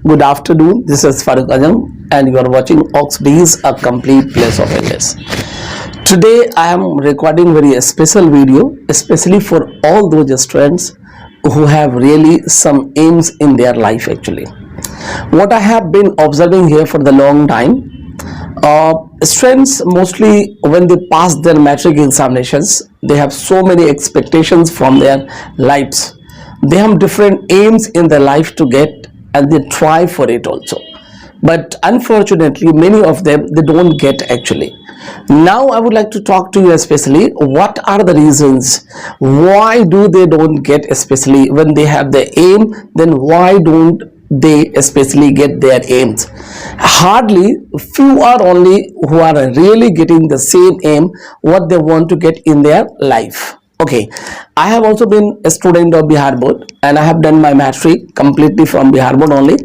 Good afternoon. This is Farooq Azam, and you are watching Oxb's A Complete Place of English. Today, I am recording very special video, especially for all those students who have really some aims in their life. Actually, what I have been observing here for the long time, students mostly when they pass their matric examinations, they have so many expectations from their lives. They have different aims in their life to get, and they try for it also, but unfortunately many of them they don't get actually. Now I would like to talk to you especially what are the reasons why do they don't get, especially when they have the aim, then why don't they especially get their aims. Hardly few are only who are really getting the same aim what they want to get in their life. Okay, I have also been a student of Bihar board, and I have done my matric completely from Bihar board only.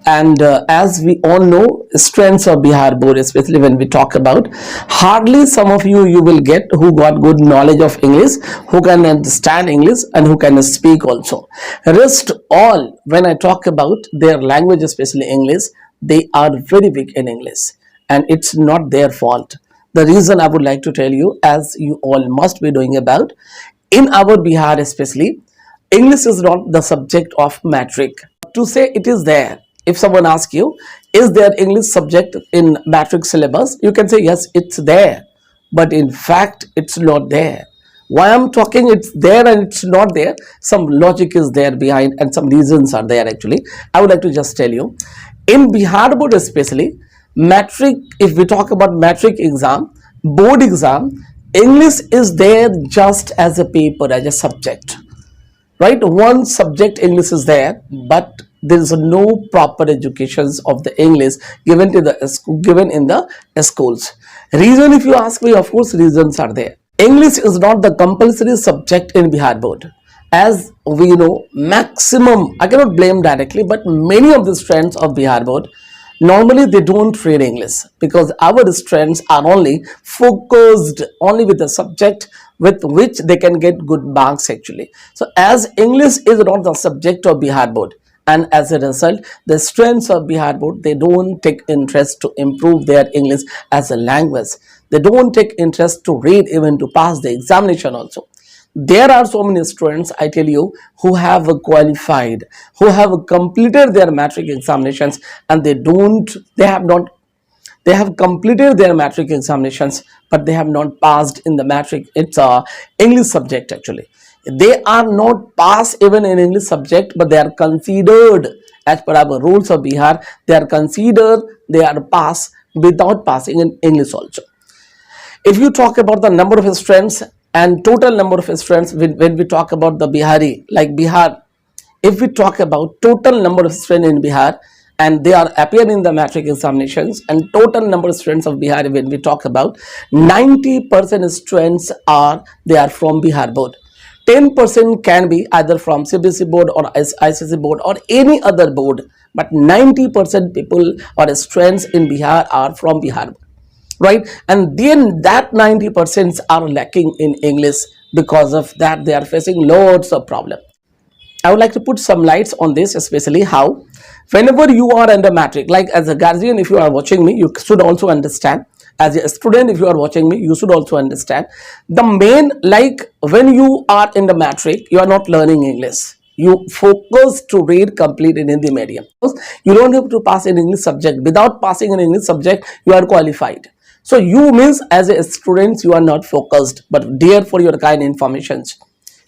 And as we all know, strengths of Bihar board, especially when we talk about, hardly some of you will get who got good knowledge of English, who can understand English and who can speak also. Rest all, when I talk about their language, especially English, they are very weak in English, and it's not their fault. The reason I would like to tell you, as you all must be knowing about, in our Bihar especially, English is not the subject of matric. To say it is there, if someone asks you, is there English subject in matric syllabus? You can say yes, it's there, but in fact, it's not there. Why I'm talking it's there and it's not there? Some logic is there behind, and some reasons are there actually. I would like to just tell you, in Bihar board especially, matric, if we talk about matric exam, board exam, English is there just as a paper, as a subject, right? One subject English is there, but there is no proper educations of the English given to the given in the schools. Reason, if you ask me, of course reasons are there. English is not the compulsory subject in Bihar board. As we know, maximum, I cannot blame directly, but many of the students of Bihar board, normally they don't read English because our students are only focused only with the subject with which they can get good marks actually. So as English is not the subject of Bihar board, and as a result the students of Bihar board, they don't take interest to improve their English as a language. They don't take interest to read even to pass the examination also. There are so many students, I tell you, who have qualified, who have completed their matric examinations, and they have completed their matric examinations, but they have not passed in the matric. It's a English subject actually. They are not passed even in English subject, but they are considered as per our rules of Bihar. They are considered, they are passed without passing in English also. If you talk about the number of students and total number of students, when we talk about the Bihari, like Bihar, if we talk about total number of students in Bihar, and they are appear in the matric examinations, and total number of students of Bihar, when we talk about 90% students they are from Bihar board. 10% can be either from CBSE board or ICSE board or any other board, but 90% people or students in Bihar are from Bihar, right? And then that 90% are lacking in English. Because of that, they are facing loads of problems. I would like to put some lights on this, especially how whenever you are under matric, like as a guardian, if you are watching me, you should also understand. As a student, if you are watching me, you should also understand the main, like when you are in the matric, you are not learning English. You focus to read complete in Hindi medium. You don't have to pass an English subject. Without passing an English subject, you are qualified. So you means as a student, you are not focused, but dear for your kind informations.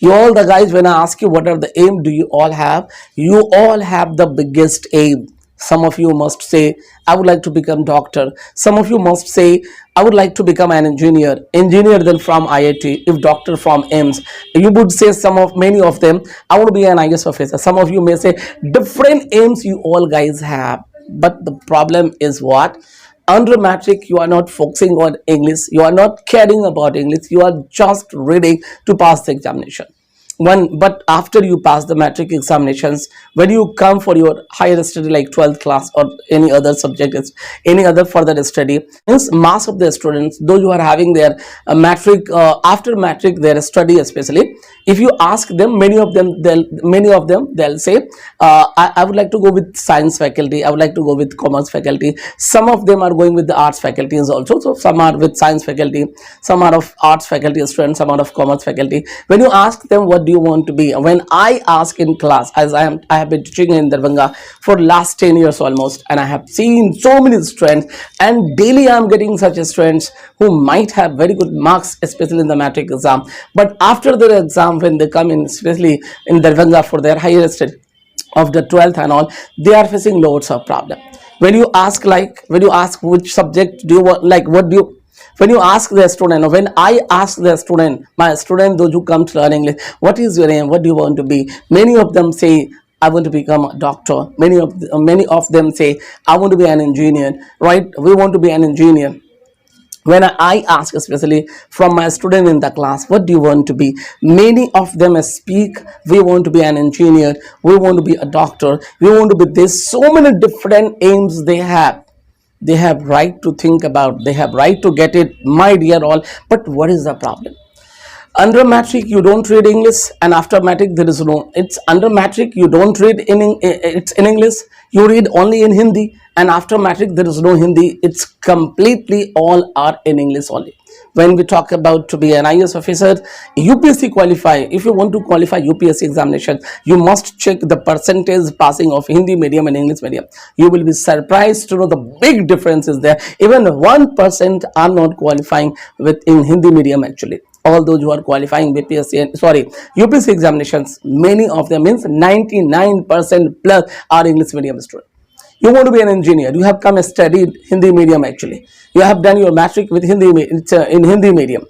You all the guys, when I ask you what are the aim do you all have, you all have the biggest aim. Some of you must say, I would like to become doctor. Some of you must say, I would like to become an engineer then from IIT, if doctor from AIMS. You would say many of them, I want to be an IAS officer. Some of you may say different aims you all guys have. But the problem is what? Under matric, you are not focusing on English. You are not caring about English. You are just reading to pass the examination. one, but after you pass the matric examinations, when you come for your higher study like 12th class or any other subject, any other further study, means mass of the students, those who are having their matric, after matric their study especially, if you ask them, many of them they'll say, I would like to go with science faculty, I would like to go with commerce faculty. Some of them are going with the arts faculties also, so some are with science faculty, some are of arts faculty students, some are of commerce faculty. When you ask them what do you want to be, when I ask in class, as I have been teaching in Darbhanga for last 10 years almost, and I have seen so many students, and daily I am getting such students who might have very good marks, especially in the matric exam, but after the exam, when they come in, especially in Darbhanga for their higher study of the 12th and all, they are facing loads of problem. When you ask, like when you ask which subject do you want, like what do you, when you ask the student, or when I ask the student, my student, those who come to learn English, what is your aim, what do you want to be, many of them say I want to become a doctor, many of them say I want to be an engineer, right? We want to be an engineer. When I ask, especially from my student in the class, what do you want to be, many of them speak, we want to be an engineer, we want to be a doctor, we want to be this, so many different aims they have. They have right to think about, they have right to get it, my dear all. But what is the problem? Under matric you don't read English, and after matric there is no, it's under matric you don't read it's in English, you read only in Hindi, and after matric there is no Hindi, it's completely all are in English only. When we talk about to be an IAS officer, UPSC qualify, if you want to qualify UPSC examination, you must check the percentage passing of Hindi medium and English medium. You will be surprised to know the big difference is there. Even 1% are not qualifying with in Hindi medium actually. All those who are qualifying BPSC and UPSC examinations, many of them, means 99% plus are English medium students. You want to be an engineer, you have come and studied Hindi medium actually, you have done your matric with Hindi, it's in Hindi medium.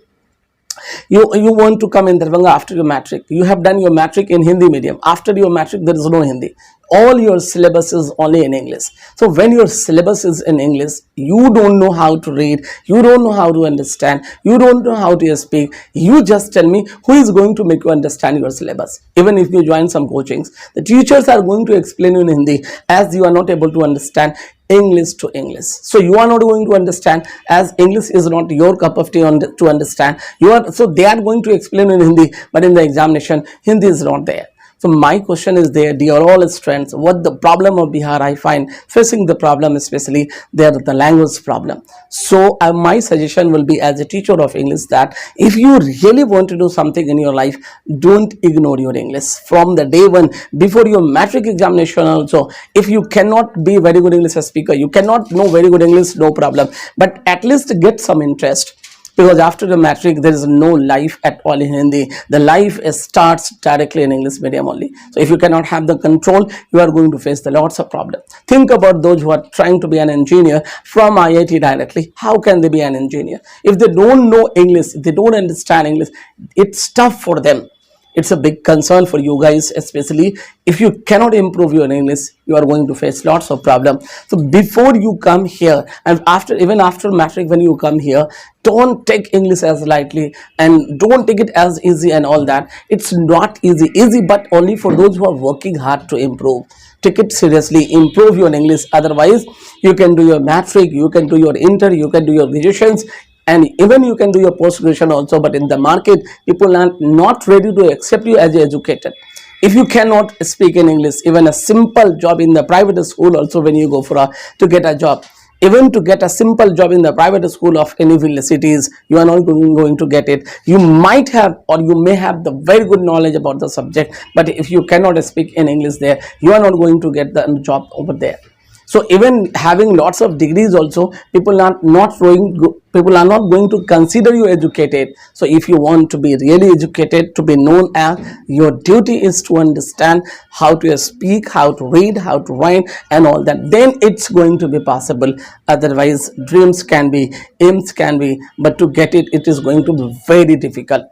You want to come in Darbhanga after your matric, you have done your matric in Hindi medium, after your matric there is no Hindi, all your syllabus is only in English. So when your syllabus is in English, you don't know how to read, you don't know how to understand, you don't know how to speak, you just tell me who is going to make you understand your syllabus. Even if you join some coachings, the teachers are going to explain you in Hindi, as you are not able to understand English to English, so you are not going to understand, as English is not your cup of tea to understand, you are, so they are going to explain in Hindi, but in the examination Hindi is not there. So my question is there, dear all students, what the problem of Bihar I find facing the problem, especially there the language problem. So my suggestion will be, as a teacher of English, that if you really want to do something in your life, don't ignore your English from the day one, before your matric examination also. If you cannot be very good English speaker, you cannot know very good English, no problem, but at least get some interest, because after the matric there is no life at all in Hindi, the life starts directly in English medium only. So if you cannot have the control, you are going to face the lots of problems. Think about those who are trying to be an engineer from IIT directly. How can they be an engineer if they don't know English, if they don't understand English? It's tough for them. It's a big concern for you guys, especially if you cannot improve your English, you are going to face lots of problems. So before you come here, and after, even after matric, when you come here, don't take English as lightly and don't take it as easy and all that. It's not easy, but only for those who are working hard to improve. Take it seriously, improve your English. Otherwise you can do your matric, you can do your inter, you can do your graduations, and even you can do your post graduation also, but in the market people are not ready to accept you as educated. If you cannot speak in English, even a simple job in the private school also, when you go for to get a job, even to get a simple job in the private school of any village cities, you are not going to get it. You might have, or you may have the very good knowledge about the subject, but if you cannot speak in English there, you are not going to get the job over there. So even having lots of degrees also, people are not going to consider you educated. So if you want to be really educated, to be known as, your duty is to understand how to speak, how to read, how to write and all that. Then it's going to be possible. Otherwise dreams can be, aims can be, but to get it, it is going to be very difficult.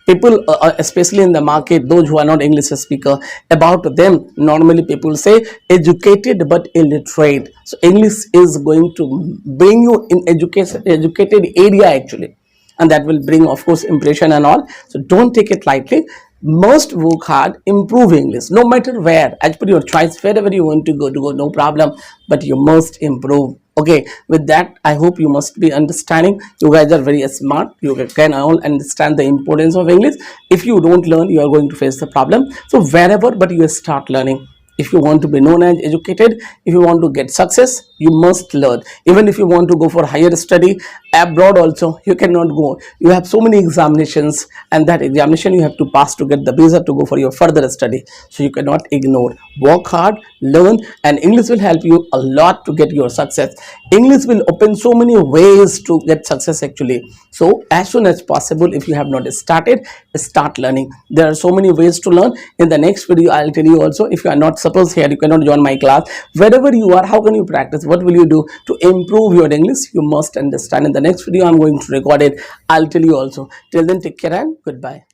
People, especially in the market, those who are not English speaker, about them normally people say educated but illiterate. So English is going to bring you in educated area actually, and that will bring of course impression and all. So don't take it lightly. must work hard, improve English, no matter where, as per your choice, wherever you want to go, no problem, but you must improve. Okay, with that, I hope you must be understanding. You guys are very smart. You can all understand the importance of English. If you don't learn, you are going to face the problem. So wherever, but you start learning. If you want to be known as educated, if you want to get success, you must learn. Even if you want to go for higher study abroad also, you cannot go. You have so many examinations, and that examination you have to pass to get the visa to go for your further study. So you cannot ignore. Work hard, learn, and English will help you a lot to get your success. English will open so many ways to get success actually. So as soon as possible, if you have not started, start learning. There are so many ways to learn. In the next video, I'll tell you also. If you are not, suppose here you cannot join my class, wherever you are, how can you practice? What will you do to improve your English? You must understand. In the next video, I'm going to record it. I'll tell you also. Till then, take care and goodbye.